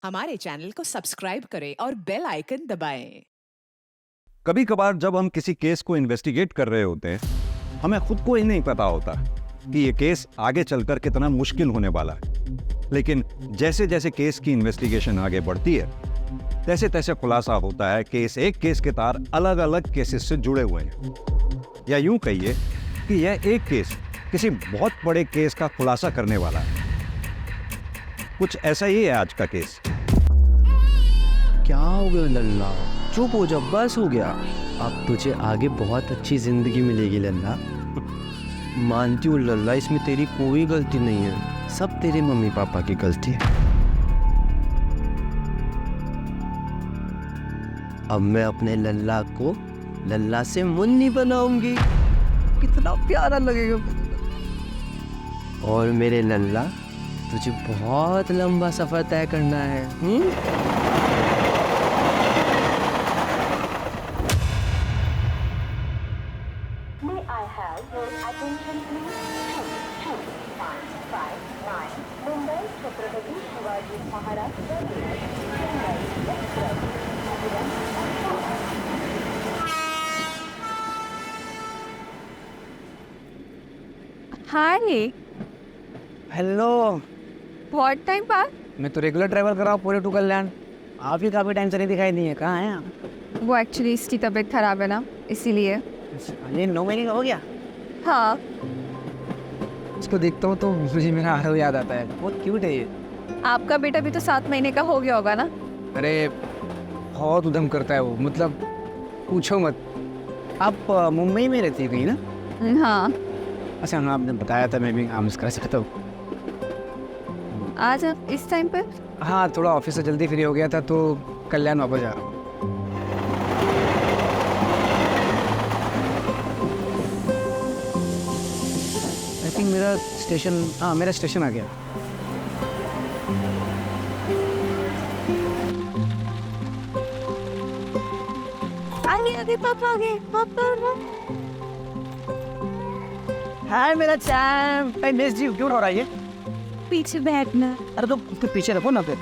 हमारे चैनल को सब्सक्राइब करें और बेल आइकन दबाएं। कभी कभार जब हम किसी केस को इन्वेस्टिगेट कर रहे होते हैं, हमें खुद को ही नहीं पता होता कि ये केस आगे चलकर कितना मुश्किल होने वाला है। लेकिन जैसे जैसे केस की इन्वेस्टिगेशन आगे बढ़ती है, तैसे तैसे खुलासा होता है कि इस एक केस के तार अलग अलग केसेस से जुड़े हुए हैं। या यूं कहिए कि यह एक केस किसी बहुत बड़े केस का खुलासा करने वाला है। कुछ ऐसा ही है आज का केस। क्या हो गया लल्ला? चुप हो जा, बस हो गया। अब तुझे आगे बहुत अच्छी जिंदगी मिलेगी लल्ला। मानती हूँ लल्ला, इसमें तेरी कोई गलती नहीं है, सब तेरे मम्मी पापा की गलती है। अब मैं अपने लल्ला को लल्ला से मुन्नी बनाऊंगी, कितना प्यारा लगेगा। और मेरे लल्ला, तुझे बहुत लंबा सफर तय करना है। May I have your attention please? 22559 Mumbai Chhatrapati Shivaji Maharaj Terminus, Chennai Express, Aguram, hi. Hello, बहुत टाइम बाद। मैं तो रेगुलर ट्रैवल कर रहा हूँ पूरे टू कल्याण। आप ही काफ़ी टाइम से नहीं दिखाई दिए, कहाँ हैं आप? वो एक्चुअली इसकी तबीयत खराब है ना, इसीलिए। ये 9 महीने का हो गया। हाँ, इसको देखता हूँ तो मुझे मेरा आरव याद आता है, बहुत क्यूट है ये। आपका बेटा भी तो 7 महीने का हो गया होगा ना। अरे बहुत उधम करता है वो, मतलब पूछो मत। आप मुंबई में रहती थी ना? हाँ, अच्छा हाँ, आपने बताया था, मैं भी काम कर सकता हूँ। आज आप इस टाइम पर? हाँ, थोड़ा ऑफिस से जल्दी फ्री हो गया था तो कल्याण वापस जा रहा हूँ। आई थिंक मेरा स्टेशन, हाँ मेरा स्टेशन आ गया। आगे पापा आ गए, पापा। हाय मेरा चैम्प, आई मिस यू। क्यों हो रहा है ये? पीछे बैठना। अरे तो उसके पीछे रखो ना फिर।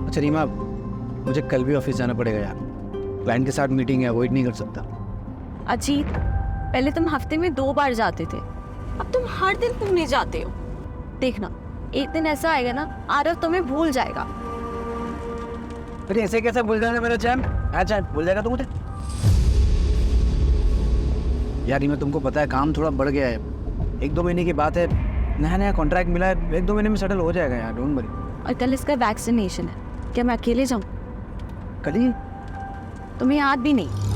अच्छा रीमा, मुझे कल भी ऑफिस जाना पड़ेगा यार। क्लाइंट के साथ मीटिंग है, अवॉइड नहीं कर सकता। अजीत, पहले तुम हफ्ते में 2 बार जाते थे, अब तुम हर दिन घूमने जाते हो। देखना, एक दिन ऐसा आएगा ना, आरव तुम्हें भूल जाएगा। अरे ऐसे कैसे भूल जाएगा मेरा चैम्प? अच्छा भूल जाएगा तो मुझे यार। रीमा, तुमको पता है काम थोड़ा बढ़ गया है। 1-2 महीने की बात है, नया नया कॉन्ट्रैक्ट मिला है, 1-2 महीने में सेटल हो जाएगा यार, डोंट वरी। और कल इसका वैक्सीनेशन है, क्या मैं अकेले जाऊँ? कल ही? तुम्हें याद भी नहीं?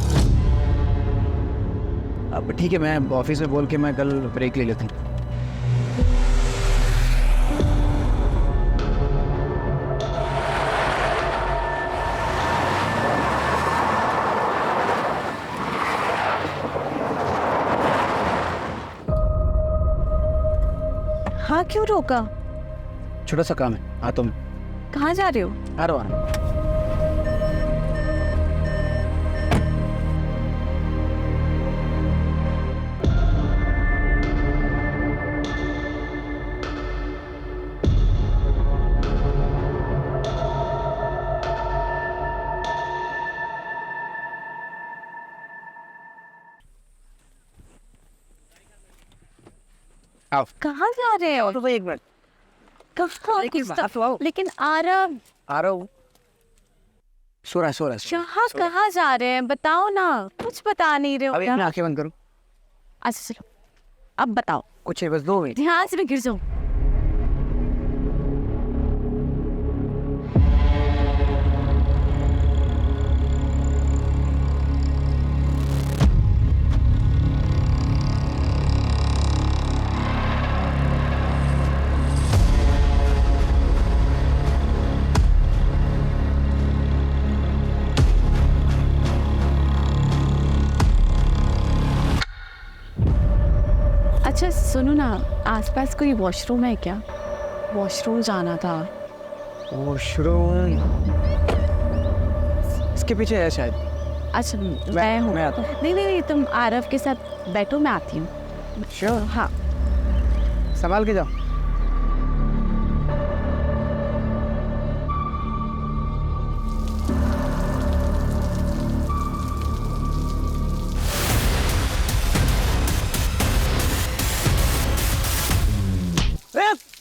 अब ठीक है, मैं ऑफिस में बोल के मैं कल ब्रेक ले लेता हूँ। हाँ, क्यों रोका? छोटा सा काम है, आता हूँ। कहाँ जा रहे हो? आ रहा हूँ। आओ। कहाँ जा रहे हो? तो भाई 1 मिनट। कहाँ? लेकिन आरव, आ रहा हूँ। सो रहा है। यहाँ कहाँ जा रहे हैं? बताओ ना, कुछ बता नहीं रहे हो अभी क्या? अपनी आंखें बंद करो। अच्छा चलो, अब बताओ। कुछ है, बस 2 मिनट। ध्यान से मैं गिर जाऊँ। अच्छा सुनो ना, आसपास कोई वॉशरूम है क्या? वॉशरूम जाना था। वॉशरूम इसके पीछे है शायद। अच्छा मैं हूँ। मैं आता हूँ। नहीं नहीं नहीं, तुम आरव के साथ बैठो, मैं आती हूँ। श्योर। हाँ। संभाल के जाओ।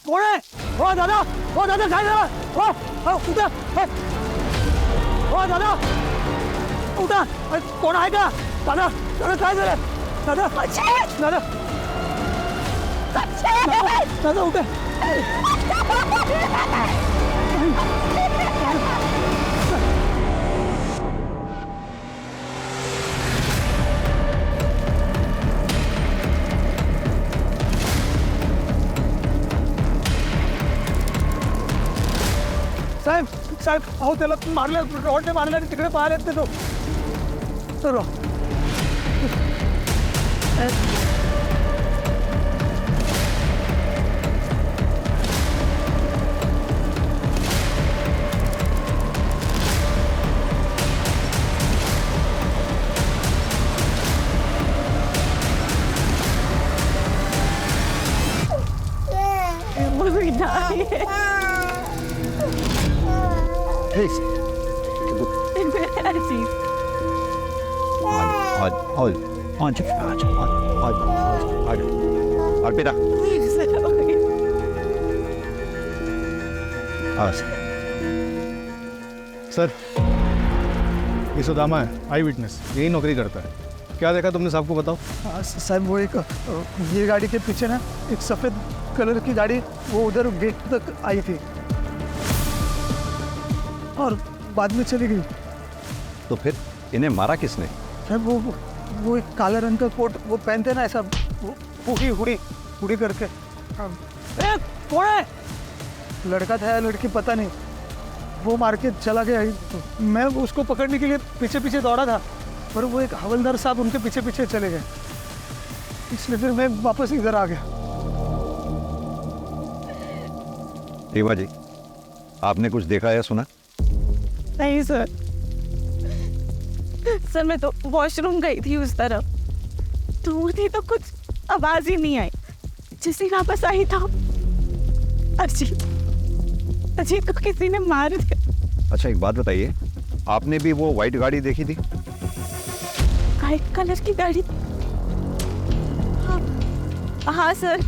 कौन है? ओ दादा, खाई दादा, उठा, ओ दादा, उठा, कौन आएगा? दादा, खाई दादा, दादा, दादा, दादा उठे। साहेब साहेब अहो त्याला मारलं, रॉडने मारलं आणि तिकडे पाहायला येत तो तर Please. और बेटा सर, ये सुदामा है, आई विटनेस, यही नौकरी करता है। क्या देखा तुमने, साहब को बताओ। साहब वो एक ये गाड़ी के पीछे ना एक सफ़ेद कलर की गाड़ी वो उधर गेट तक आई थी और बाद में चली गई। तो फिर इन्हें मारा किसने? साहब वो एक काले रंग का कोट वो पहनते ना, ऐसा हुडी करके। कौन है? लड़का था या लड़की पता नहीं, वो मार के चला गया। मैं उसको पकड़ने के लिए पीछे पीछे दौड़ा था, पर वो एक हवलदार साहब उनके पीछे पीछे चले गए, इसलिए फिर मैं वापस इधर आ गया। रीवा जी, आपने कुछ देखा या सुना? नहीं सर, सर मैं तो वॉशरूम गई थी उस तरफ, दूर थी तो कुछ आवाज ही नहीं आई। जैसे वापस आई था अजीत को किसी ने मार दिया। अच्छा एक बात बताइए, आपने भी वो व्हाइट गाड़ी देखी थी? व्हाइट कलर की गाड़ी? हाँ सर,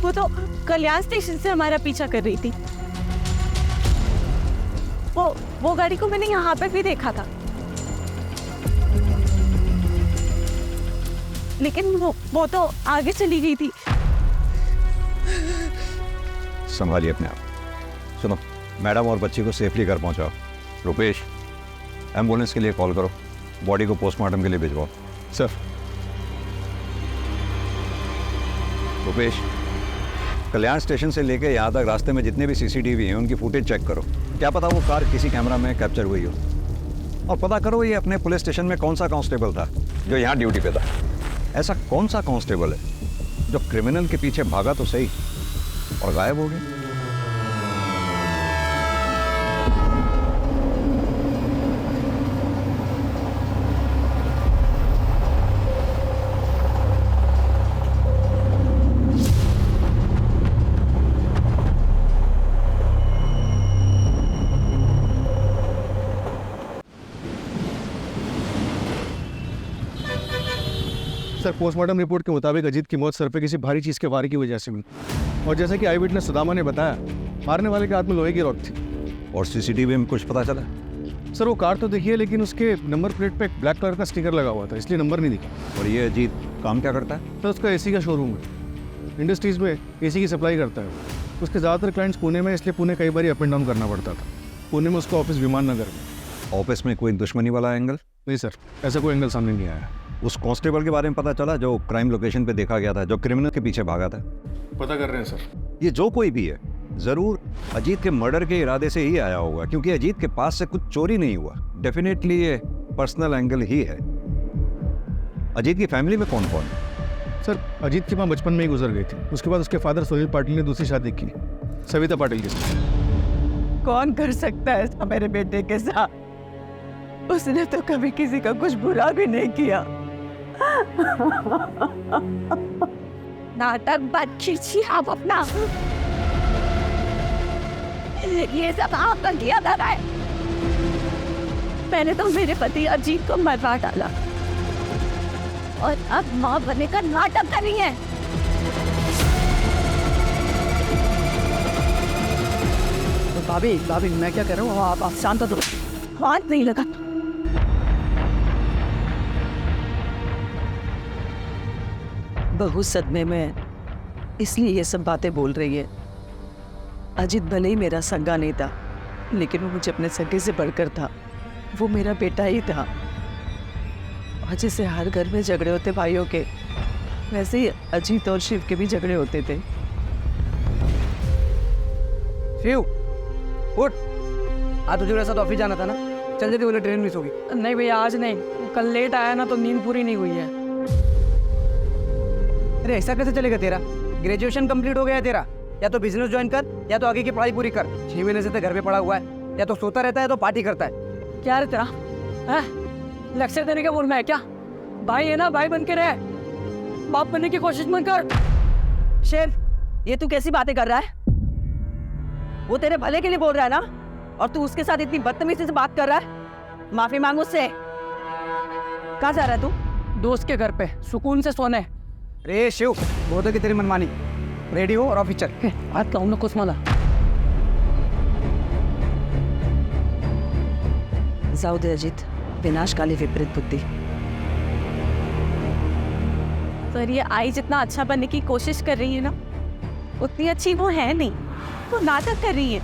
वो तो कल्याण स्टेशन से हमारा पीछा कर रही थी। वो गाड़ी को मैंने यहाँ पे भी देखा था, लेकिन वो तो आगे चली गई थी। संभालिए अपने आप। सुनो, मैडम और बच्ची को सेफली घर पहुंचाओ। रुपेश, एम्बुलेंस के लिए कॉल करो, बॉडी को पोस्टमार्टम के लिए भिजवाओ। सर। रुपेश, कल्याण स्टेशन से लेके यहाँ तक रास्ते में जितने भी सीसीटीवी हैं उनकी फुटेज चेक करो, क्या पता वो कार किसी कैमरा में कैप्चर हुई हो। और पता करो ये अपने पुलिस स्टेशन में कौन सा कांस्टेबल था जो यहाँ ड्यूटी पे था। ऐसा कौन सा कांस्टेबल है जो क्रिमिनल के पीछे भागा तो सही और गायब हो गया। सर, पोस्टमार्टम रिपोर्ट के मुताबिक अजीत की मौत सर पे किसी भारी चीज़ के वार की वजह से हुई, और जैसा कि आई विटनेस सुदामा ने बताया, मारने वाले के हाथ में लोहे की रॉड थी। और सीसीटीवी में कुछ पता चला? सर वो कार तो देखिए, लेकिन उसके नंबर प्लेट पे एक ब्लैक कलर का स्टिकर लगा हुआ था, इसलिए नंबर नहीं दिखा। और ये अजीत काम क्या करता है? सर उसका एसी का शोरूम है, इंडस्ट्रीज़ में एसी की सप्लाई करता है। उसके ज़्यादातर क्लाइंट्स पुणे में, इसलिए पुणे कई बार अप एंड डाउन करना पड़ता था। पुणे में उसका ऑफिस विमान नगर में। ऑफिस में कोई दुश्मनी वाला एंगल? नहीं सर, ऐसा कोई एंगल सामने नहीं आया। उस कांस्टेबल के बारे में पता चला जो क्राइम लोकेशन पे देखा गया था, जो क्रिमिनल के पीछे भागा था? पता कर रहे हैं सर। ये जो कोई भी है जरूर अजीत के मर्डर के इरादे से ही आया होगा, क्योंकि अजीत के पास से कुछ चोरी नहीं हुआ। डेफिनेटली ये पर्सनल एंगल ही है। अजीत की फैमिली में कौन कौन है? सर अजीत की माँ बचपन में ही गुजर गई थी, उसके बाद उसके फादर सुनील पाटिल ने दूसरी शादी की, सविता पाटिल के साथ। कौन कर सकता है ऐसा मेरे बेटे के साथ? उसने तो कभी किसी का कुछ बुरा भी नहीं किया। नाटक बंद कीजिए आप अपना। ये सब आपका किया जा रहा है। मैंने तो मेरे पति अजीत को मरवा डाला और अब माँ बनने का नाटक कर रही है। भाभी भाभी मैं क्या कह रहा हूँ, आप शांत हो। हाथ नहीं लगा। बहू सदमे में इसलिए ये सब बातें बोल रही है। अजीत भले ही मेरा सगा नहीं था, लेकिन वो मुझे अपने सगे से बढ़कर था। वो मेरा बेटा ही था। और जैसे हर घर में झगड़े होते भाइयों के, वैसे ही अजीत और शिव के भी झगड़े होते थे। शिव उठ, आज तुझे मेरे साथ ऑफिस जाना था ना, चल जल्दी, बोले ट्रेन मिस होगी। नहीं भैया आज नहीं, कल लेट आया ना तो नींद पूरी नहीं हुई है। अरे ऐसा कैसे चलेगा तेरा? ग्रेजुएशन कंप्लीट हो गया है तेरा, या तो बिजनेस ज्वाइन कर या तो आगे की पढ़ाई पूरी कर। 6 महीने से तो घर पे पड़ा हुआ है, या तो सोता रहता है तो पार्टी करता है। क्या रे तेरा है? लेक्चर देने का बोलना है क्या? भाई है ना, भाई बन के रहे, बाप बनने की कोशिश मत कर। शिव, ये तू कैसी बातें कर रहा है? वो तेरे भले के लिए बोल रहा है ना, और तू उसके साथ इतनी बदतमीजी से बात कर रहा है। माफी मांग उससे। कहाँ जा रहा है तू? दोस्त के घर पे सुकून से सोने। अरे शिव, बहुत है कि तेरी मनमानी। रेडी हो और ऑफिस चल। आज कहूँ ना कुछ माला। जाऊ दे अजित, विनाशकाली विपरीत बुद्धि। पर ये आई जितना अच्छा बनने की कोशिश कर रही है ना, उतनी अच्छी वो है नहीं। वो नाटक कर रही है।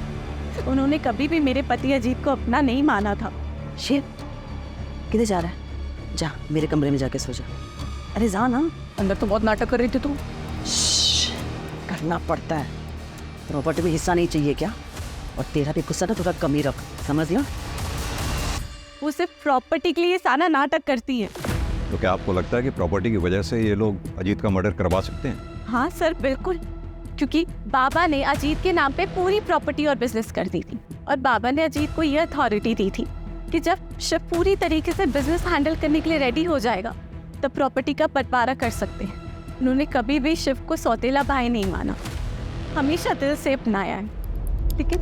उन्होंने कभी भी मेरे पति अजीत को अपना नहीं माना था। शिव, किधर जा रहा है? जा मेरे कमरे में जाके सो जा। अरे जा ना। अंदर तो बहुत नाटक कर रही थी तू। करना पड़ता है, प्रॉपर्टी में हिस्सा नहीं चाहिए क्या? और तेरा भी गुस्सा ना थोड़ा कम ही रख, समझ लिया? वो सिर्फ प्रॉपर्टी के लिए सारा नाटक करती है। तो क्या आपको लगता है कि प्रॉपर्टी की वजह से ये लोग अजीत का मर्डर करवा सकते हैं? हाँ सर, बिल्कुल। क्योंकि बाबा ने अजीत के नाम पे पूरी प्रॉपर्टी और बिजनेस कर दी थी, और बाबा ने अजीत को ये अथॉरिटी दी थी कि जब शिव पूरी तरीके से बिजनेस हैंडल करने के लिए रेडी हो जाएगा तब प्रॉपर्टी का बंटवारा कर सकते हैं। उन्होंने कभी भी शिव को सौतेला भाई नहीं माना, हमेशा दिल से अपनाया है। लेकिन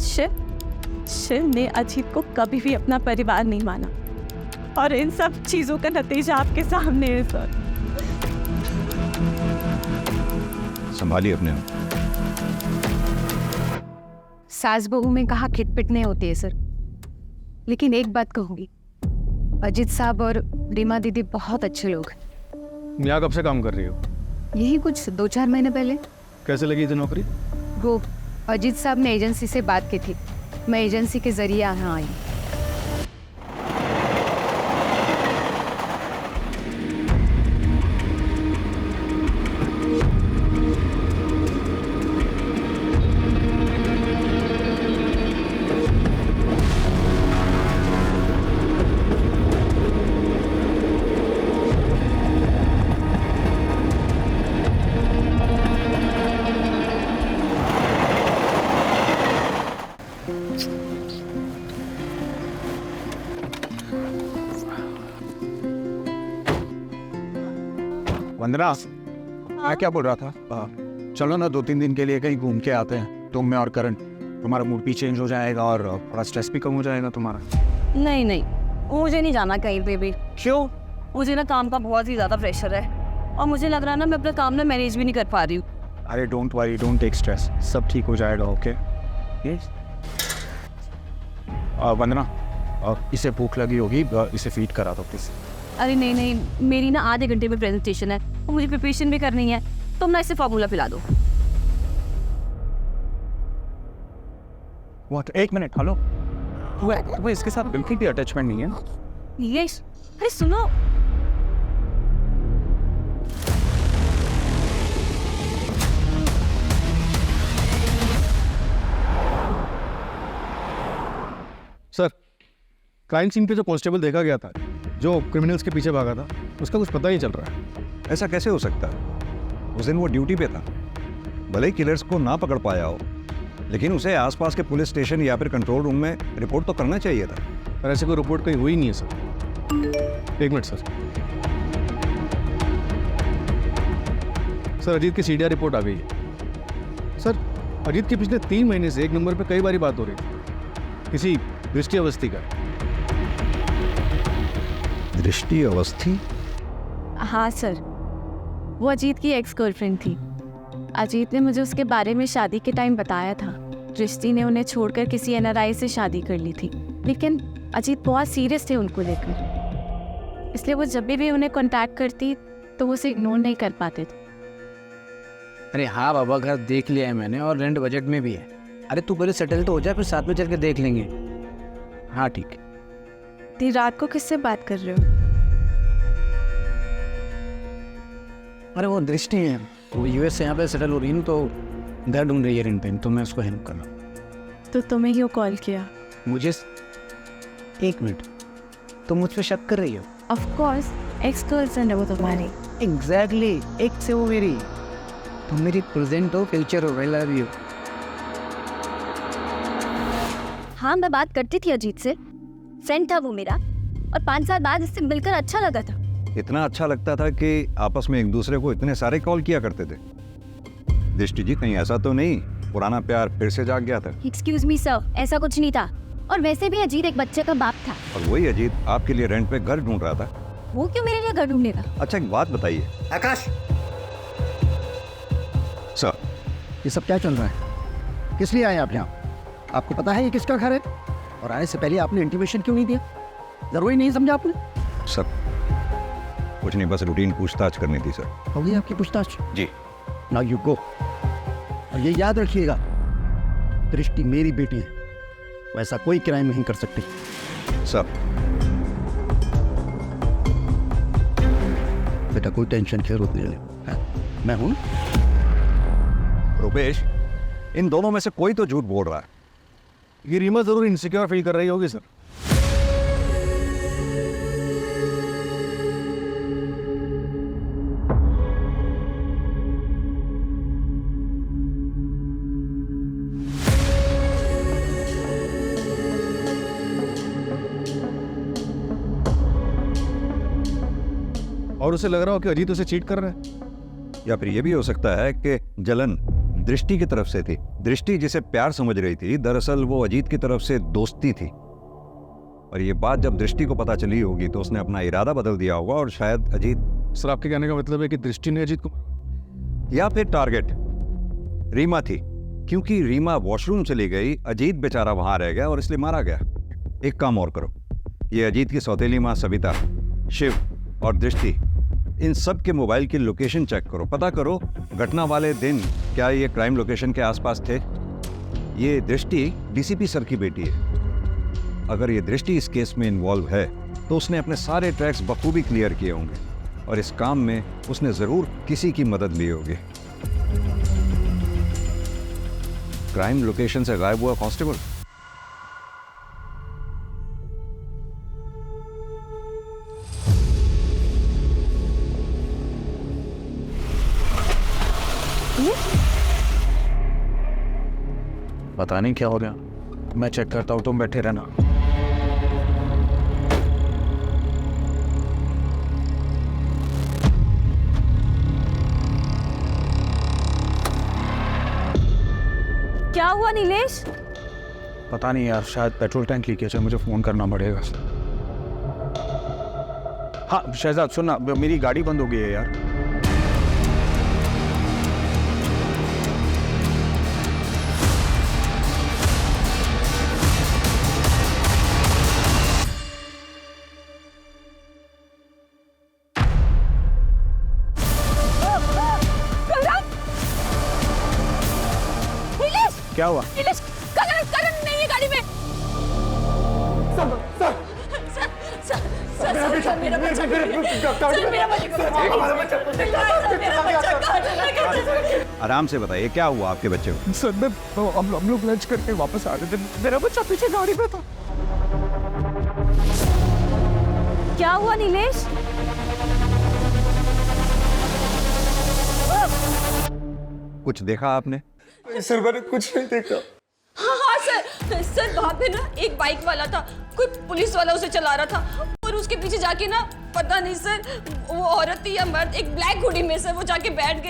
शिव ने अजीत को कभी भी अपना परिवार नहीं माना, और इन सब चीजों का नतीजा आपके सामने है सर। संभालिए अपने आप। सास बहू में कहा खिटपिट नहीं होती है सर, लेकिन एक बात कहूँगी, अजीत साहब और रीमा दीदी बहुत अच्छे लोग हैं। यहाँ कब से काम कर रही हो? यही कुछ 2-4 महीने पहले। कैसे लगी थी नौकरी? वो अजीत साहब ने एजेंसी से बात की थी, मैं एजेंसी के जरिए यहाँ आई। वंदना, मैं क्या बोल रहा था, चलो ना 2-3 दिन के लिए कहीं घूम के आते हैं, तुम मैं और करण। तुम्हारा मूड भी चेंज हो जाएगा और थोड़ा स्ट्रेस भी कम हो जाएगा तुम्हारा। नहीं नहीं, मुझे नहीं जाना कहीं पे भी। क्यों? मुझे ना काम का बहुत ही ज़्यादा प्रेशर है, और मुझे लग रहा है ना मैं अपना काम ना मैनेज भी नहीं कर पा रही हूँ। अरे don't worry, don't take stress, सब ठीक हो जाएगा। ओके वंदना, इसे भूख लगी होगी, इसे फीड करा दो प्लीज। अरे नहीं नहीं, मेरी ना आधे घंटे में प्रेजेंटेशन है और मुझे प्रिपरेशन भी करनी है। तुम ना इसे फार्मूला पिला दो। व्हाट? 1 minute, hello. तुम्हें इसके साथ बिल्कुल भी अटैचमेंट नहीं है? नीलेश, अरे सुनो। सर, क्राइम सीन पे जो कांस्टेबल देखा गया था, जो क्रिमिनल्स के पीछे भागा था, उसका कुछ पता नहीं चल रहा है। ऐसा कैसे हो सकता है? उस दिन वो ड्यूटी पे था, भले ही किलर्स को ना पकड़ पाया हो, लेकिन उसे आसपास के पुलिस स्टेशन या फिर कंट्रोल रूम में रिपोर्ट तो करना चाहिए था। पर ऐसे कोई रिपोर्ट कहीं हुई नहीं है सर। एक मिनट सर। सर अजीत की सीडीआर रिपोर्ट आ गई है। सर अजीत की पिछले 3 महीने से एक नंबर पे कई बारी बात हो रही थी, किसी दृष्टि अवस्थी का। दृष्टि अवस्थी? हाँ सर, वो अजीत की एक्स गर्लफ्रेंड थी। अजीत ने मुझे उसके बारे में शादी के टाइम बताया था। दृष्टि ने उन्हें छोड़कर किसी एनआरआई से शादी कर ली थी, लेकिन अजीत बहुत सीरियस थे उनको लेकर, इसलिए वो जब भी उन्हें कांटेक्ट करती तो वो उसे इग्नोर नहीं कर पाते थे। अरे हाँ बाबा, घर देख लिया है मैंने और रेंट बजट में भी है। अरे तू पहले सेटल तो हो जाए, फिर साथ में चल के देख लेंगे। हाँ ठीक है। इतनी रात को किससे बात कर रहे हो? अरे वो दृष्टि है, वो यूएस से यहाँ पे सेटल हो रही है ना, तो घर ढूंढ रही है रेंट पे, तो मैं उसको हेल्प कर रहा हूँ। तो तुम्हें क्यों कॉल किया? मुझे 1 मिनट, तुम मुझ पे शक कर रही हो? ऑफ कोर्स, एक्स गर्लफ्रेंड है वो तुम्हारी। एग्जैक्टली, एक से वो मेरी। तुम मेरी प्रेजेंट हो, फ्यूचर हो, आई लव यू। हाँ, मैं बात करती थी अजीत से, फ्रेंड था वो मेरा, और 5 साल बाद इससे मिलकर अच्छा लगा था। इतना अच्छा लगता था कि आपस में एक दूसरे को इतने सारे कॉल किया करते थे। दृष्टि जी, कहीं ऐसा तो नहीं पुराना प्यार फिर से जाग गया था? एक्सक्यूज मी सर, ऐसा कुछ नहीं था। और वैसे भी अजीत एक बच्चे का बाप था। और वही अजीत आपके लिए रेंट पे घर ढूंढ रहा था। वो क्यों मेरे लिए घर ढूंढेगा? अच्छा एक बात बताइए आकाश, सर, ये सब क्या चल रहा है? किस लिए आए आप यहाँ? आपको पता है ये किसका घर है? और आने से पहले आपने इंटीमेशन क्यों नहीं दिया? जरूरी नहीं समझा आपने? सर कुछ नहीं, बस रूटीन पूछताछ करनी थी सर। हो गई आपकी पूछताछ? जी। Now you go. और ये याद रखिएगा, दृष्टि मेरी बेटी है, वैसा कोई क्राइम नहीं कर सकती। सर। बेटा कोई टेंशन खेर होती है, मैं हूं। रुपेश, इन दोनों में से कोई तो झूठ बोल रहा है। ये रीमा जरूर इनसिक्योर फील कर रही होगी सर। और उसे लग रहा हो कि अजीत उसे चीट कर रहा है। या फिर ये भी हो सकता है कि जलन दृष्टि की तरफ से थी। दृष्टि जिसे प्यार समझ रही थी, दरअसल वो अजीत की तरफ से दोस्ती थी। और ये बात जब दृष्टि को पता चली होगी तो उसने अपना इरादा बदल दिया होगा और शायद अजीत। सर आपके कहने का मतलब है कि दृष्टि ने अजीत को, या फिर टारगेट रीमा थी, क्योंकि रीमा वॉशरूम चली गई, अजीत बेचारा वहां रह गया और इसलिए मारा गया। एक काम और करो, ये अजीत की सौतेली माँ सविता, शिव और दृष्टि, इन सब के मोबाइल की लोकेशन चेक करो, पता करो घटना वाले दिन क्या ये क्राइम लोकेशन के आसपास थे। ये दृष्टि डीसीपी सर की बेटी है। अगर ये दृष्टि इस केस में इन्वॉल्व है तो उसने अपने सारे ट्रैक्स बखूबी क्लियर किए होंगे और इस काम में उसने जरूर किसी की मदद ली होगी। क्राइम लोकेशन से गायब हुआ कांस्टेबल। पता नहीं क्या हो गया, मैं चेक करता हूँ, तुम बैठे रहना। क्या हुआ नीलेश? पता नहीं यार, शायद पेट्रोल टैंक लीकेज है, मुझे फोन करना पड़ेगा। हाँ शहजाद सुनना, मेरी गाड़ी बंद हो गई है यार। क्या हुआ? करण नहीं है गाड़ी में। आराम से बताइए क्या हुआ आपके बच्चे को? सर हम लोग लंच करके वापस आ रहे थे, मेरा बच्चा पीछे गाड़ी में था। क्या हुआ नीलेश? कुछ देखा आपने? सर मैंने कुछ नहीं देखा। हाँ सर वहाँ पे ना एक बाइक वाला था, कोई पुलिस वाला उसे चला रहा था और और उसके पीछे जाके ना, पता नहीं सर वो औरत थी या मर्द, एक ब्लैक हुडी में सर वो जाके बैठ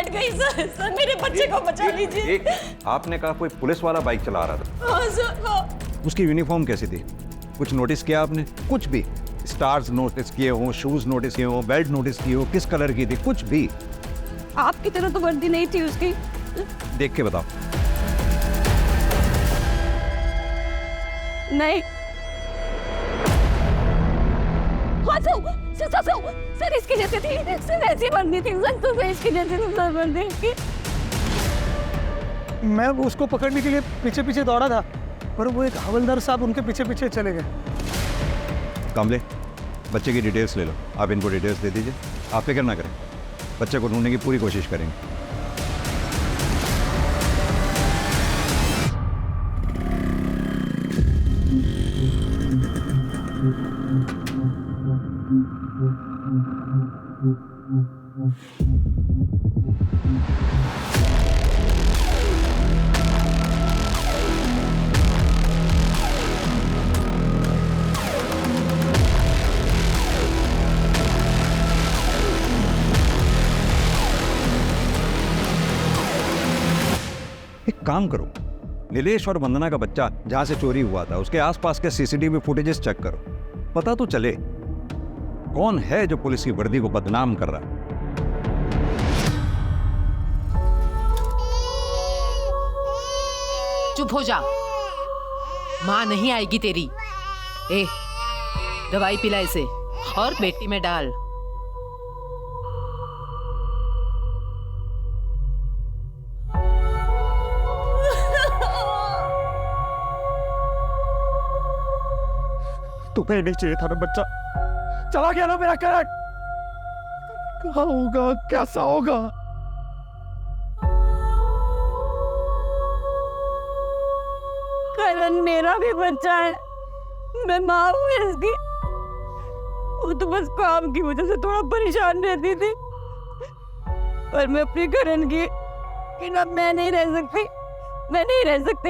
गई सर। सर मेरे बच्चे को बचा लीजिए। आपने कहा कोई पुलिस वाला बाइक चला रहा था? हाँ सर, हाँ। उसकी यूनिफॉर्म कैसी थी? कुछ नोटिस किया आपने? कुछ भी? स्टार्स नोटिस किए हो, शूज नोटिस किए हो, बेल्ट नोटिस की हो, किस कलर की थी, कुछ भी? आपकी तरह तो वर्दी नहीं थी उसकी। देख के बताओ। नहीं। हाँ सर इसकी जैसे थी सर, ऐसी वर्दी थी सर, तो इसकी जैसे थी सर वर्दी इसकी। मैं उसको पकड़ने के लिए पीछे पीछे दौड़ा था, पर वो एक हवलदार साहब उनके पीछे पीछे चले गए। कामले, बच्चे की डिटेल्स ले लो। आप इनको डिटेल्स दे दीजिए। आप फिक्र ना करें, बच्चे को ढूंढने की पूरी कोशिश करेंगे। एक काम करो, नीलेश और वंदना का बच्चा जहां से चोरी हुआ था उसके आसपास के सीसीटीवी फुटेजेस चेक करो। पता तो चले कौन है जो पुलिस की वर्दी को बदनाम कर रहा है। चुप हो जा, माँ नहीं आएगी तेरी। ए, दवाई पिला इसे और पेटी में डाल। तुम्हें नहीं चाहिए था ना बच्चा, चला गया ना मेरा करण। कहाँ होगा, कैसा होगा? करण मेरा भी बच्चा है, मैं माँ हूँ इसकी। वो तो बस काम की वजह से थोड़ा परेशान रहती थी, पर मैं अपने करण की बिना मैं नहीं रह सकती, मैं नहीं रह सकती।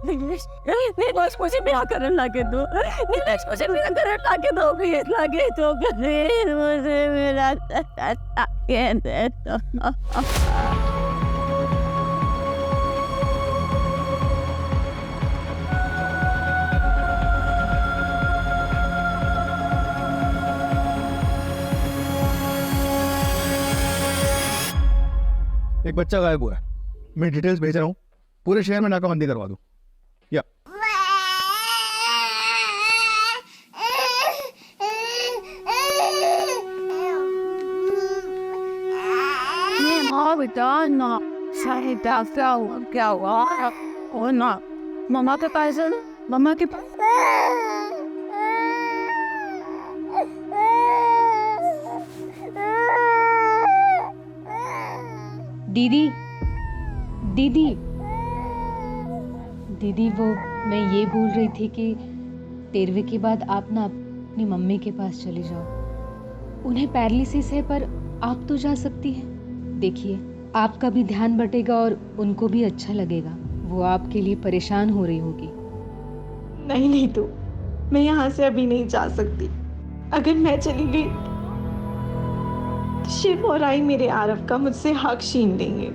नीलेश मुझे मेरा करण लाके दो, नीलेश मुझे मेरा करण लाके दो, प्लीज लाके दो, प्लीज मुझे मेरा करण लाके दो। एक बच्चा गायब हुआ है, मैं डिटेल्स भेज रहा हूँ, पूरे शहर में नाकाबंदी करवा दूँ। या बेटा ना साहिब क्या हुआ? और ना मम्मा के पास है, मम्मा के पास। दीदी दीदी दीदी, वो मैं ये बोल रही थी कि 13वीं के बाद आप ना अपनी मम्मी के पास चली जाओ। उन्हें पैरालिसिस है, पर आप तो जा सकती हैं। देखिए, आपका भी ध्यान बटेगा और उनको भी अच्छा लगेगा। वो आपके लिए परेशान हो रही होगी। नहीं तो मैं यहाँ से अभी नहीं जा सकती। अगर मैं चली गई शिव और आई मेरे आरव का मुझसे हक छीन लेंगे।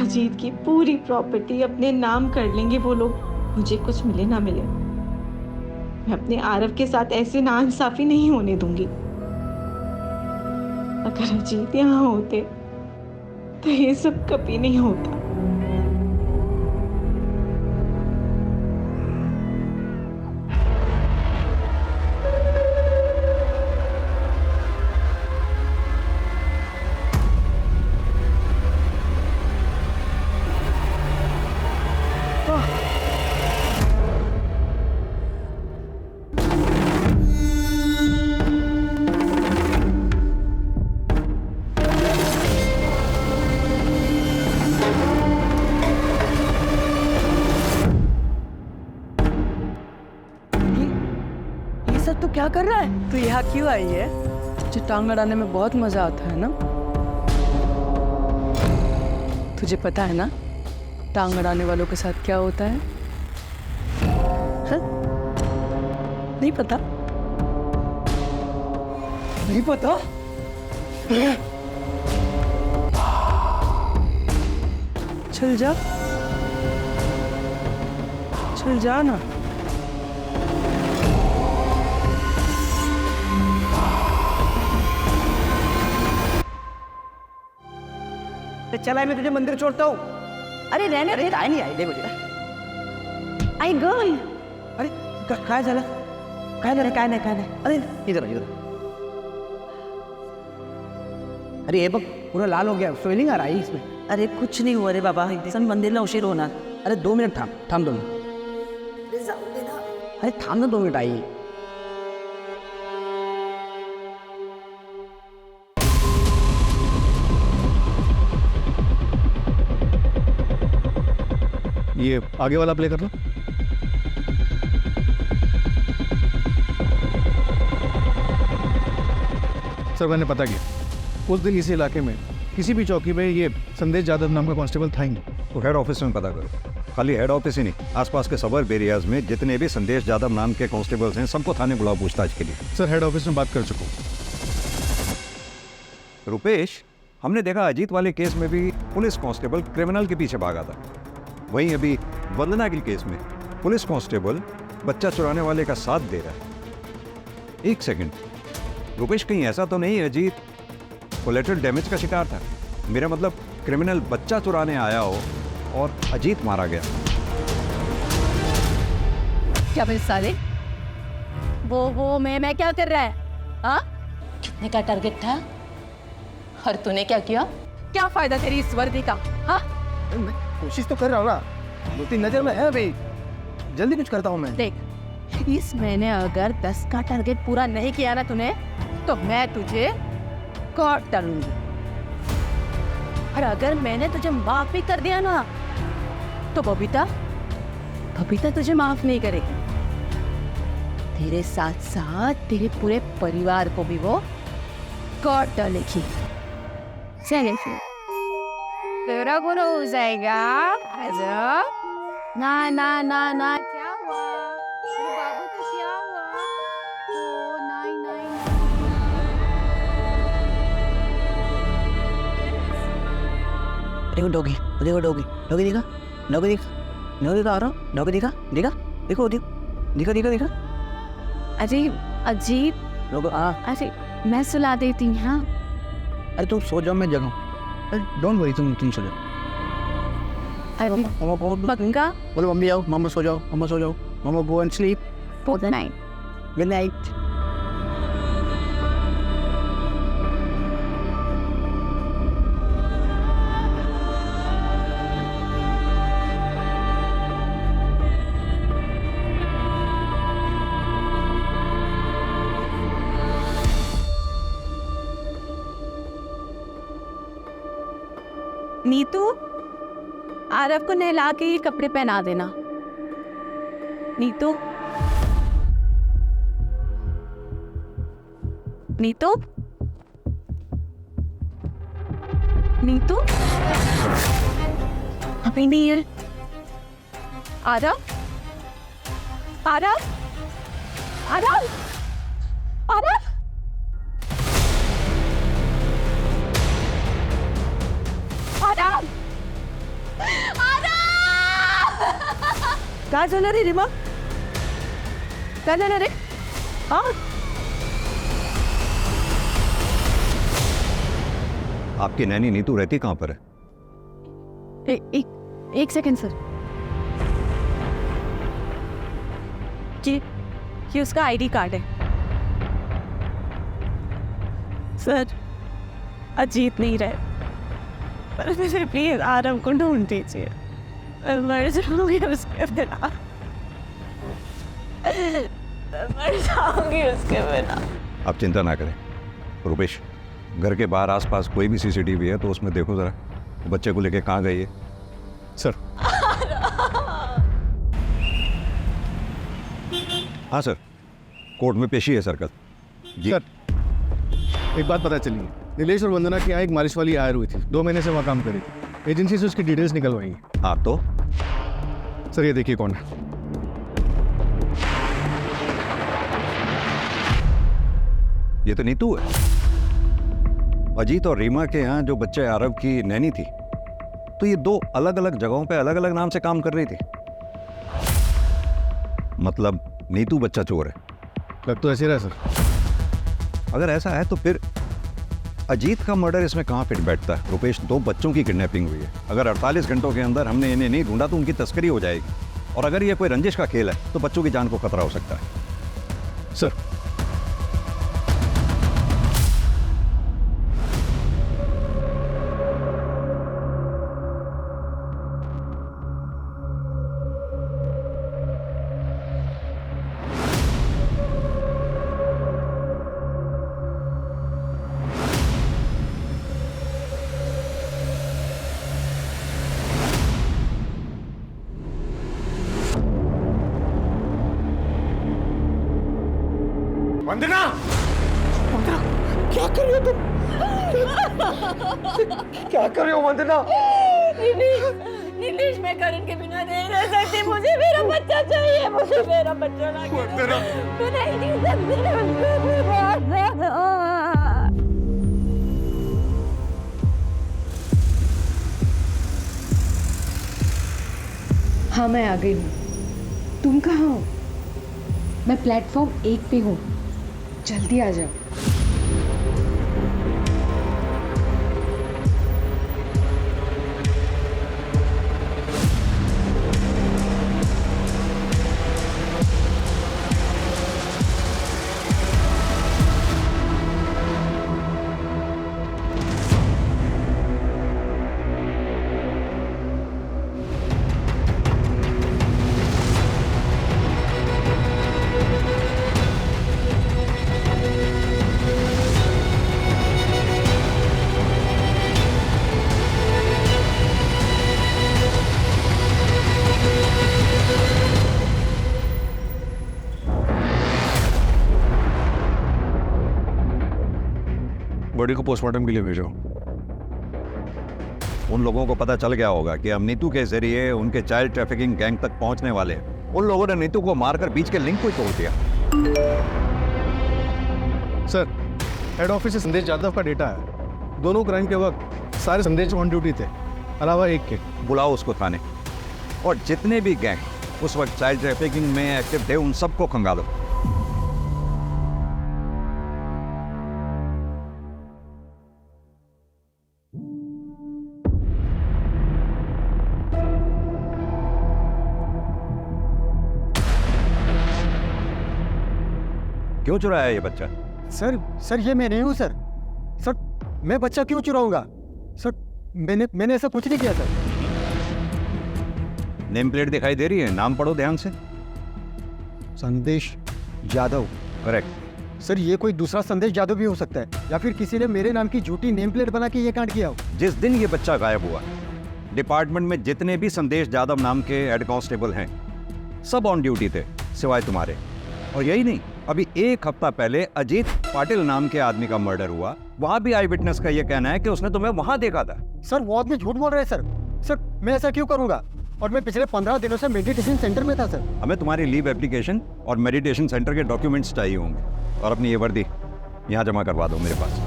अजीत की पूरी प्रॉपर्टी अपने नाम कर लेंगे वो लोग, मुझे कुछ मिले ना मिले। मैं अपने आरव के साथ ऐसे नाइंसाफी नहीं होने दूंगी। अगर अजीत यहाँ होते तो ये सब कभी नहीं होता। तो क्या कर रहा है? तू यहाँ क्यों आई है? तुझे टांग अड़ाने में बहुत मजा आता है ना? तुझे पता है ना टांग अड़ाने वालों के साथ क्या होता है? नहीं पता? नहीं पता। चल जा, चल जा ना। चला मैं तुझे मंदिर छोड़ता हूँ। अरे रहने अरे आई नहीं आई दे मुझे। आई गर्ल अरे काय झालं? काय झालं? काय नाही, काय नाही. अरे इधर इधर. अरे ये बघ पूरा लाल हो गया, स्वेलिंग आ रहा है इसमें. अरे कुछ नहीं हुआ रे बाबा, सन मंदिरला उशीर होणार. अरे 2 मिनिट थांब, थांब 2 मिनिट. अरे थांब ना 2 मिनिट आई. ये आगे वाला प्ले कर लो. सर मैंने पता किया, उस दिन इस इलाके में किसी भी चौकी में ये संदेश यादव नाम का कांस्टेबल था ही नहीं. तो हेड ऑफिस में पता करो. खाली हेड ऑफिस ही नहीं, आसपास के सबर्ब एरियाज में जितने भी संदेश यादव नाम के कांस्टेबल्स हैं सबको थाने बुलाओ पूछताछ के लिए. सर हेड ऑफिस में बात कर चुका हूँ. रुपेश, हमने देखा अजीत वाले केस में भी पुलिस कांस्टेबल क्रिमिनल के पीछे भागा था. वहीं अभी वंदना के केस में पुलिस कांस्टेबल बच्चा चुराने वाले का साथ दे रहा है. एक सेकंड रुपेश, कहीं ऐसा तो नहीं अजीत कोलेटरल डैमेज का शिकार था? मेरा मतलब क्रिमिनल बच्चा चुराने आया हो और अजीत मारा गया. क्या बे साले, वो मैं क्या कर रहा है? हाँ, कितने का टारगेट था और तूने क्या किया? क्या फायदा तेरी इस वर्दी का? हाँ, मैं कोशिश तो कर रहा हूँ ना, 2-3 नजर में है भाई, जल्दी कुछ करता हूँ मैं. देख, इस महीने अगर 10 का टारगेट पूरा नहीं किया ना तूने, तो मैं तुझे काट डालूंगी. और अगर मैंने तुझे माफ भी कर दिया ना, तो बबीता तुझे माफ नहीं करेगी. तेरे साथ साथ तेरे पूरे परिवार को भी वो काट डालेगी. चले फिर तेरा गुरु हो जाएगा. ना ना ना ना, क्या हुआ मेरे बाबू को? क्या हुआ? ओ नहीं नहीं देखो डॉगी, देखो डॉगी, डॉगी दिखा, डॉगी दिखा, डॉगी दिखा आ रहा हूँ, डॉगी दिखा, दिखा, देखो दिखा, दिखा दिखा दिखा. अजीब लोगो हाँ. अरे मैं सुला देती हूँ. हाँ, अरे तुम सो जाओ, मैं जगाऊँ. अरे डोंट वरी, तुम सो जाओ. बंगा बोलो मम्मी आओ, मम्मा सो जाओ, मम्मा सो जाओ, मम्मा go and sleep. Good night. Good night. Neetu, Aarav को नहला के ये कपड़े पहना देना. नीतू, नीतू, नीतू, अभी नहीं है. आरव, आरव, आरव, आरव. काय झालं रे रिमा? काय झालं रे? हाँ, आपकी नैनी नीतू रहती कहाँ पर है? एक सेकंड सर. ये उसका आईडी कार्ड है. सर, अजीत नहीं रहे, पर मुझे प्लीज आरव को ढूंढ दीजिए. मैं मर जाऊंगी उसके बिना, मर जाऊंगी उसके बिना. आप चिंता ना करें रुपेश, घर के बाहर आसपास कोई भी सीसीटीवी है तो उसमें देखो जरा, बच्चे को लेके कहाँ गई है. सर हाँ सर, कोर्ट में पेशी है सर कल. जी सर, एक बात पता चली है, नीलेश और वंदना की यहाँ एक मालिश वाली हायर हुई थी, 2 महीने से वहाँ काम करी थी. एजेंसी से उसकी डिटेल्स निकलवाई हैं. हाँ तो सर ये देखिए कौन है. ये तो नीतू है। अजीत और रीमा के यहाँ जो बच्चे आरव की नैनी थी, तो ये दो अलग अलग जगहों पे अलग अलग नाम से काम कर रही थी। मतलब नीतू बच्चा चोर है। लग तो ऐसे रहा सर। अगर ऐसा है तो फिर अजीत का मर्डर इसमें कहाँ फिट बैठता है? रुपेश, 2 बच्चों की किडनैपिंग हुई है। अगर 48 घंटों के अंदर हमने इन्हें नहीं ढूंढा तो उनकी तस्करी हो जाएगी, और अगर ये कोई रंजिश का खेल है तो बच्चों की जान को खतरा हो सकता है। सर, वंदना, वंदना, क्या कर रही हो तुम? क्या कर रही हो वंदना? नीलेश, मैं करण के बिना नहीं रह सकती। मुझे मेरा बच्चा चाहिए, मुझे मेरा बच्चा चाहिए। मैं नहीं जी सकती। हाँ, मैं आ गई हूँ। तुम कहाँ हो? मैं प्लेटफॉर्म 1 पे हूँ, जल्दी आ जाओ। बॉडी को पोस्टमार्टम के लिए भेजो। उन लोगों को पता चल गया होगा कि हम नीतू के जरिए उनके चाइल्ड ट्रैफिकिंग गैंग तक पहुंचने वाले हैं। उन लोगों ने नीतू को मारकर बीच के लिंक को ही तोड़ दिया। सर, हेड ऑफिस से संदेश यादव का डेटा है। दोनों क्राइम के वक्त सारे संदेश ऑन ड्यूटी थे, अलावा एक के। बुलाओ उसको थाने, और जितने भी गैंग उस वक्त चाइल्ड ट्रैफिकिंग में एक्टिव थे उन सबको खंगालो। क्यों चुराया ये बच्चा? सर ये मैं नहीं हूँ सर। सर, मैं बच्चा क्यों चुराऊंगा? सर, मैंने ऐसा कुछ नहीं किया सर। नेम प्लेट दिखाई दे रही है, नाम पढ़ो ध्यान से। संदेश यादव। करेक्ट। सर, ये कोई दूसरा संदेश यादव भी हो सकता है, या फिर किसी ने मेरे नाम की झूठी नेम प्लेट बना के ये कांड किया हो। जिस दिन ये बच्चा गायब हुआ, डिपार्टमेंट में जितने भी संदेश यादव नाम के हेड कांस्टेबल हैं, सब ऑन ड्यूटी थे सिवाय तुम्हारे। और यही नहीं, अभी 1 हफ्ता पहले अजीत पाटिल नाम के आदमी का मर्डर हुआ, वहां भी आई विटनेस का यह कहना है कि उसने तुम्हें वहां देखा था। सर, वो आदमी झूठ बोल रहे हैं सर। सर, मैं ऐसा क्यों करूंगा? और मैं पिछले 15 दिनों से मेडिटेशन सेंटर में था सर। हमें तुम्हारी लीव एप्लीकेशन और मेडिटेशन सेंटर के डॉक्यूमेंट्स चाहिए होंगे, और अपनी ये वर्दी यहाँ जमा करवा दो मेरे पास।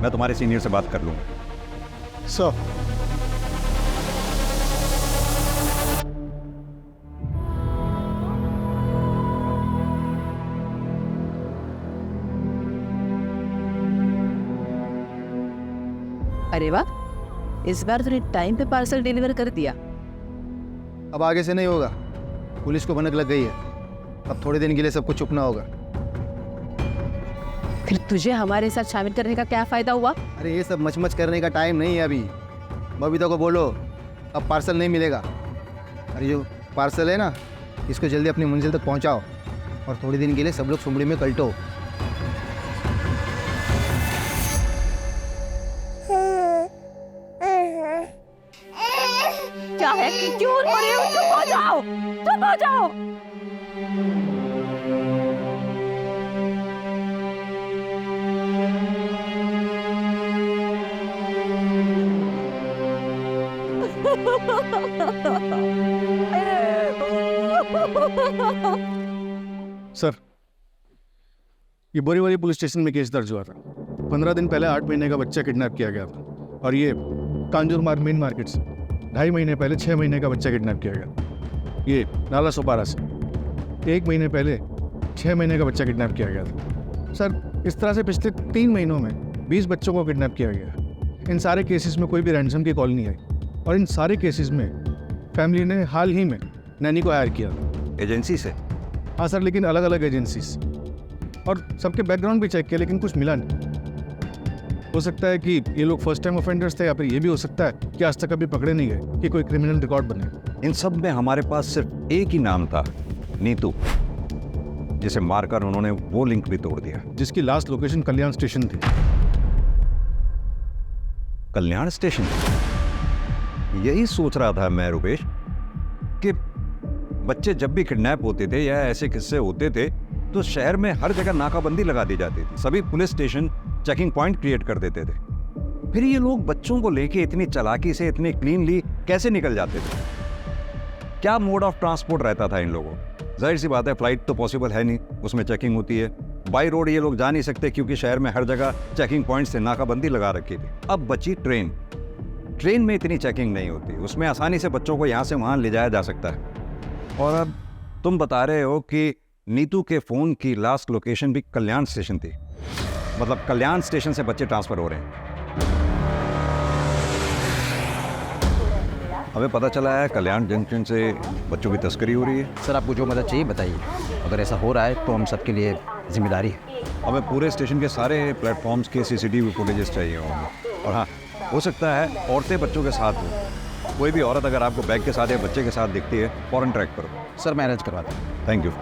मैं तुम्हारे सीनियर से बात कर लूँगा। सर, अरे वाह, इस बार तूने टाइम पे पार्सल डिलीवर कर दिया। अब आगे से नहीं होगा, पुलिस को भनक लग गई है। अब थोड़े दिन के लिए सबको चुपना होगा। फिर तुझे हमारे साथ शामिल करने का क्या फायदा हुआ? अरे ये सब मचमच करने का टाइम नहीं है अभी। बबीता को बोलो अब पार्सल नहीं मिलेगा। अरे जो पार्सल है ना, इसको जल्दी अपनी मंजिल तक पहुंचाओ, और थोड़े दिन के लिए सब लोग सुमड़ी में कल्टो। क्या है? क्यों रो रहे हो? चुप हो जाओ, चुप हो जाओ। सर, ये बोरीवली पुलिस स्टेशन में केस दर्ज हुआ था। 15 दिन पहले 8 महीने का बच्चा किडनैप किया गया था। और ये कांजूर मार्ग मेन मार्केट से 2.5 महीने पहले 6 महीने का बच्चा किडनैप किया गया। ये नाला सोपारा से 1 महीने पहले 6 महीने का बच्चा किडनैप किया गया था। सर, इस तरह से पिछले 3 महीनों में 20 बच्चों को किडनैप किया गया। इन सारे केसेस में कोई भी रैंसम की कॉल नहीं आई और इन सारे केसेस में फैमिली ने हाल ही में नैनी को हायर किया। एजेंसी से? हाँ सर, लेकिन अलग अलग एजेंसी से, और सबके बैकग्राउंड भी चेक किया लेकिन कुछ मिला नहीं। हो सकता है कि ये लोग फर्स्ट टाइम ऑफेंडर्स थे, या फिर ये भी हो सकता है कि आज तक अभी पकड़े नहीं गए कि कोई क्रिमिनल रिकॉर्ड बने। इन सब में हमारे पास सिर्फ एक ही नाम था, नीतू, जिसे मारकर उन्होंने वो लिंक भी तोड़ दिया, जिसकी लास्ट लोकेशन कल्याण स्टेशन थी। कल्याण स्टेशन? यही सोच रहा था मैं रुपेश कि बच्चे जब भी किडनैप होते थे या ऐसे किस्से होते थे तो शहर में हर जगह नाकाबंदी लगा दी जाती थी, सभी police station checking point create कर देते थे। फिर ये लोग बच्चों को लेके इतनी चालाकी से इतने क्लीनली कैसे निकल जाते थे? क्या मोड ऑफ ट्रांसपोर्ट रहता था इन लोगों? जाहिर सी बात है, फ्लाइट तो पॉसिबल है नहीं, उसमें चेकिंग होती है। बाई रोड ये लोग जा नहीं सकते क्योंकि शहर में हर जगह चेकिंग पॉइंट से नाकाबंदी लगा रखी थी। अब बची ट्रेन। ट्रेन में इतनी चेकिंग नहीं होती, उसमें आसानी से बच्चों को यहाँ से वहाँ ले जाया जा सकता है। और अब तुम बता रहे हो कि नीतू के फ़ोन की लास्ट लोकेशन भी कल्याण स्टेशन थी, मतलब कल्याण स्टेशन से बच्चे ट्रांसफ़र हो रहे हैं। हमें पता चला है कल्याण जंक्शन से बच्चों की तस्करी हो रही है। सर, आपको जो मदद चाहिए बताइए, अगर ऐसा हो रहा है तो हम सबके लिए जिम्मेदारी है। हमें पूरे स्टेशन के सारे प्लेटफॉर्म्स के CCTV फुटेजेस चाहिए होंगे। और हाँ, हो सकता है औरतें बच्चों के साथ हो। कोई भी औरत अगर आपको बैग के साथ या बच्चे के साथ दिखती है, फ़ौरन ट्रैक करो। सर, मैं अरेंज करवाता हूँ। Thank you.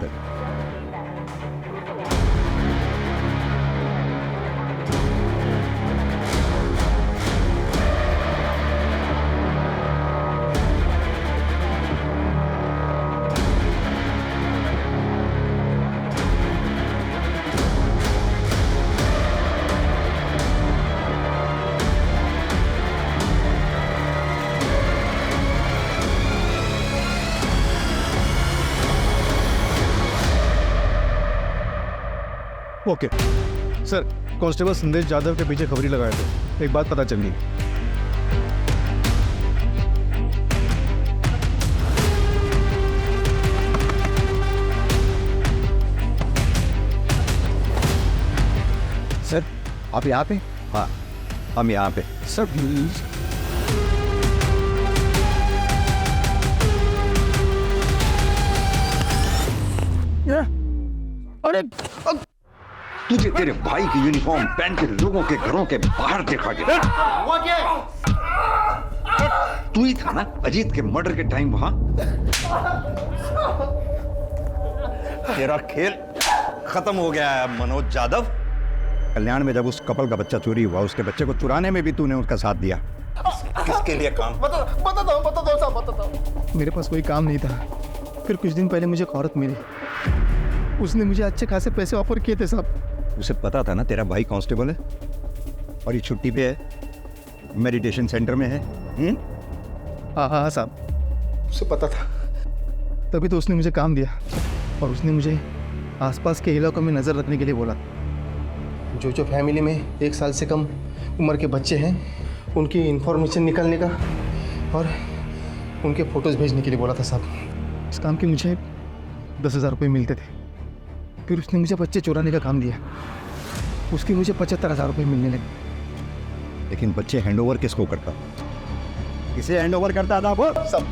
Okay sir, constable संदेश यादव के पीछे खबरी लगाए थे। एक बात पता चल गई। सर, आप यहाँ पे? हाँ, हम यहाँ पे। Sir please. अरे तुझे तेरे भाई की यूनिफॉर्म पहन के लोगों के घरों के बाहर देखा गया। तू ही था ना अजीत के मर्डर के टाइम वहां? तेरा खेल खत्म हो गया है मनोज यादव। कल्याण में जब उस कपल का बच्चा चोरी हुआ, उसके बच्चे को चुराने में भी तूने उसका साथ दिया। किसके लिए काम? बता दो। मेरे पास कोई काम नहीं था। फिर कुछ दिन पहले मुझे एक औरत मिली, उसने मुझे अच्छे खासे पैसे ऑफर किए थे साहब। उसे पता था ना तेरा भाई कांस्टेबल है और ये छुट्टी पे है, मेडिटेशन सेंटर में है। हाँ साहब, उसे पता था, तभी तो उसने मुझे काम दिया। और उसने मुझे आसपास के इलाकों में नज़र रखने के लिए बोला। जो फैमिली में 1 साल से कम उम्र के बच्चे हैं, उनकी इंफॉर्मेशन निकालने का और उनके फ़ोटोज़ भेजने के लिए बोला था साहब। इस काम के मुझे 10,000 रुपये मिलते थे। फिर उसने मुझे बच्चे चुराने का काम दिया, उसके मुझे 75,000 रुपये मिलने लगे। लेकिन बच्चे हैंडओवर किसको करता? किसे हैंडओवर करता था वो? सब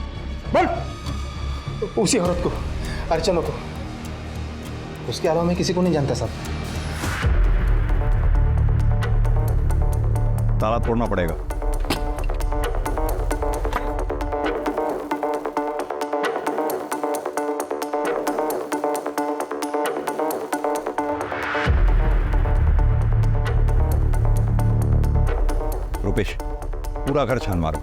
बोल। उसी औरत को, अर्चना को। उसके अलावा मैं किसी को नहीं जानता साहब। ताला तोड़ना पड़ेगा। रुपेश, पूरा घर छान मारो।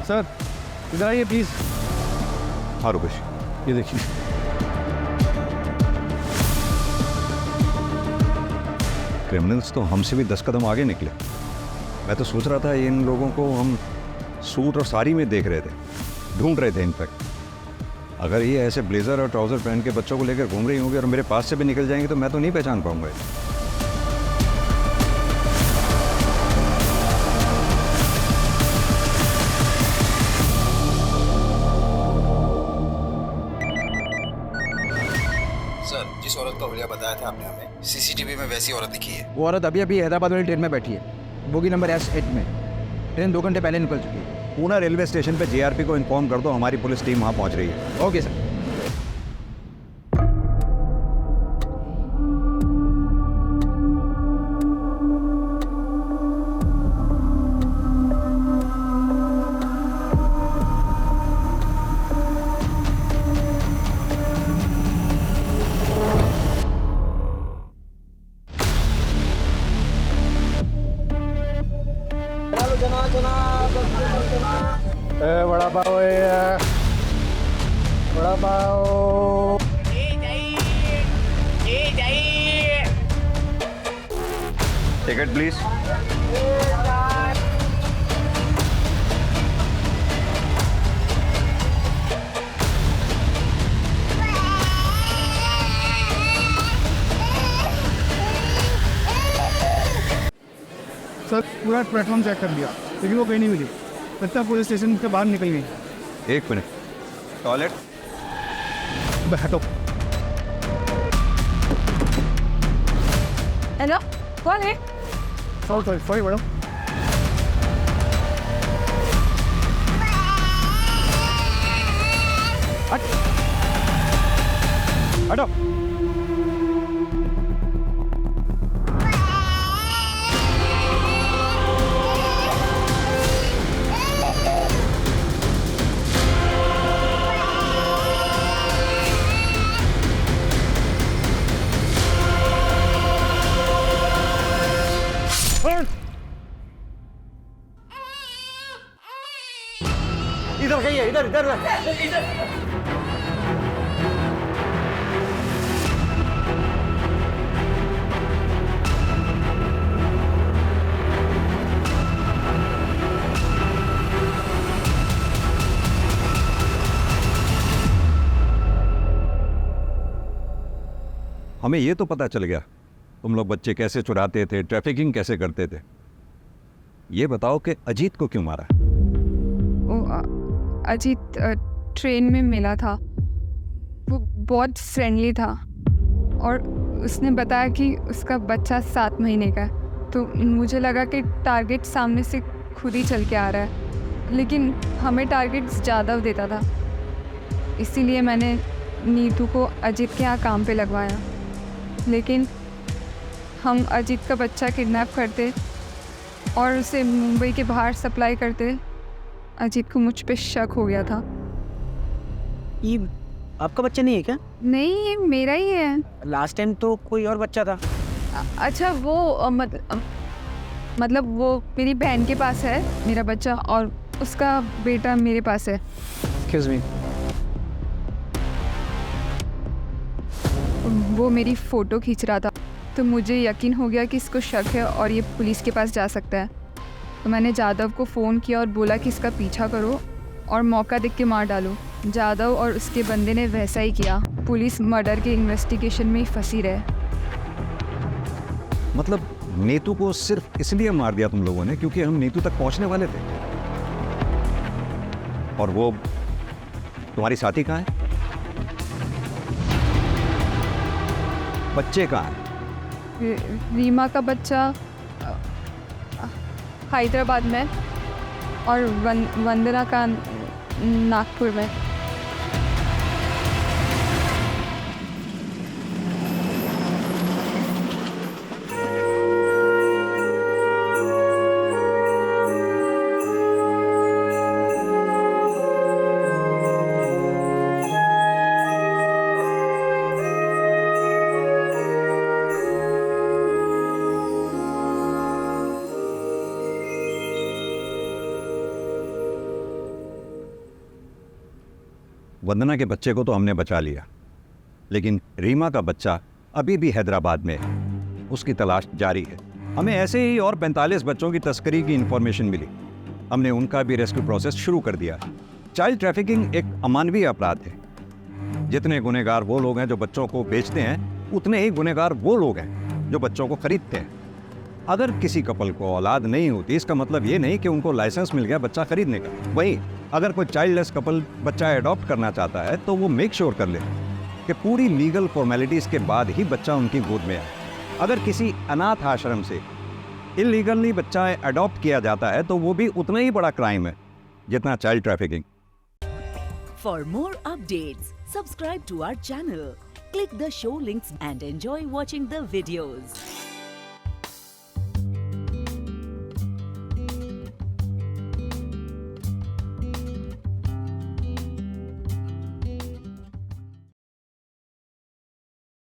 सर इधर आइए प्लीज़। हाँ रुपेश, ये देखिए। क्रिमिनल्स तो हमसे भी 10 कदम आगे निकले। मैं तो सोच रहा था इन लोगों को हम सूट और साड़ी में देख रहे थे, ढूंढ रहे थे इनफैक्ट। अगर ये ऐसे ब्लेजर और ट्राउजर पहन के बच्चों को लेकर घूम रही होंगी और मेरे पास से भी निकल जाएंगे तो मैं तो नहीं पहचान पाऊंगा। सर, जिस औरत का हुलिया बताया था आपने हमें, सीसीटीवी में वैसी औरत दिखी है। वो औरत अभी अभी हैदराबाद वाली ट्रेन में बैठी है, बोगी नंबर S8 में। ट्रेन 2 घंटे पहले निकल चुकी है। पूना रेलवे स्टेशन पे जीआरपी को इन्फॉर्म कर दो, हमारी पुलिस टीम वहाँ पहुँच रही है। Okay sir. बड़ा पाव है, vada pav. Ticket please. Sir, पूरा प्लेटफॉर्म चेक कर लिया लेकिन वो कहीं नहीं मिली। लगता है पुलिस स्टेशन से बाहर निकल गई। 1 मिनट, टॉयलेट। बैठो। हेलो, कौन है? Sorry madam. हटो। इधर कहिए, इधर इधर हमें ये तो पता चल गया तुम लोग बच्चे कैसे चुराते थे, ट्रैफिकिंग कैसे करते थे। ये बताओ कि अजीत को क्यों मारा? अजीत ट्रेन में मिला था। वो बहुत फ्रेंडली था और उसने बताया कि उसका बच्चा 7 महीने का है। तो मुझे लगा कि टारगेट सामने से खुद ही चल के आ रहा है, लेकिन हमें टारगेट्स ज़्यादा देता था। इसीलिए मैंने नीतू को अजीत के यहाँ काम पे लगवाया। लेकिन हम अजीत का बच्चा किडनैप करते और उसे मुंबई के बाहर सप्लाई करते। अजीत को मुझ पे शक हो गया था। ये आपका बच्चा नहीं है क्या? नहीं, ये मेरा ही है। लास्ट टाइम तो कोई और बच्चा था। अच्छा, वो मतलब वो मेरी बहन के पास है मेरा बच्चा, और उसका बेटा मेरे पास है। Excuse me. वो मेरी फ़ोटो खींच रहा था, तो मुझे यकीन हो गया कि इसको शक है और ये पुलिस के पास जा सकता है। तो मैंने जादव को फ़ोन किया और बोला कि इसका पीछा करो और मौका देख के मार डालो। जादव और उसके बंदे ने वैसा ही किया। पुलिस मर्डर के इन्वेस्टिगेशन में ही फंसी रहे। मतलब नीतू को सिर्फ इसलिए मार दिया तुम लोगों ने क्योंकि हम नीतू तक पहुंचने वाले थे? और वो तुम्हारी साथी कहाँ है? बच्चे कहाँ हैं? रीमा का बच्चा हैदराबाद में और वंदना का नागपुर में। वंदना के बच्चे को तो हमने बचा लिया, लेकिन रीमा का बच्चा अभी भी हैदराबाद में है। उसकी तलाश जारी है। हमें ऐसे ही और 45 बच्चों की तस्करी की इंफॉर्मेशन मिली। हमने उनका भी रेस्क्यू प्रोसेस शुरू कर दिया। चाइल्ड ट्रैफिकिंग एक अमानवीय अपराध है। जितने गुनहगार वो लोग हैं जो बच्चों को बेचते हैं, उतने ही गुनहगार वो लोग हैं जो बच्चों को खरीदते हैं। अगर किसी कपल को औलाद नहीं होती, इसका मतलब ये नहीं कि उनको लाइसेंस मिल गया बच्चा खरीदने का। वहीं अगर कोई चाइल्डलेस कपल बच्चा अडॉप्ट करना चाहता है तो वो मेक श्योर कर ले कि पूरी लीगल फॉर्मेलिटीज के बाद ही बच्चा उनकी गोद में आए। अगर किसी अनाथ आश्रम से इलीगली बच्चा अडॉप्ट किया जाता है तो वो भी उतना ही बड़ा क्राइम है जितना child trafficking. For more updates, subscribe to our channel, click the show links and enjoy watching the videos.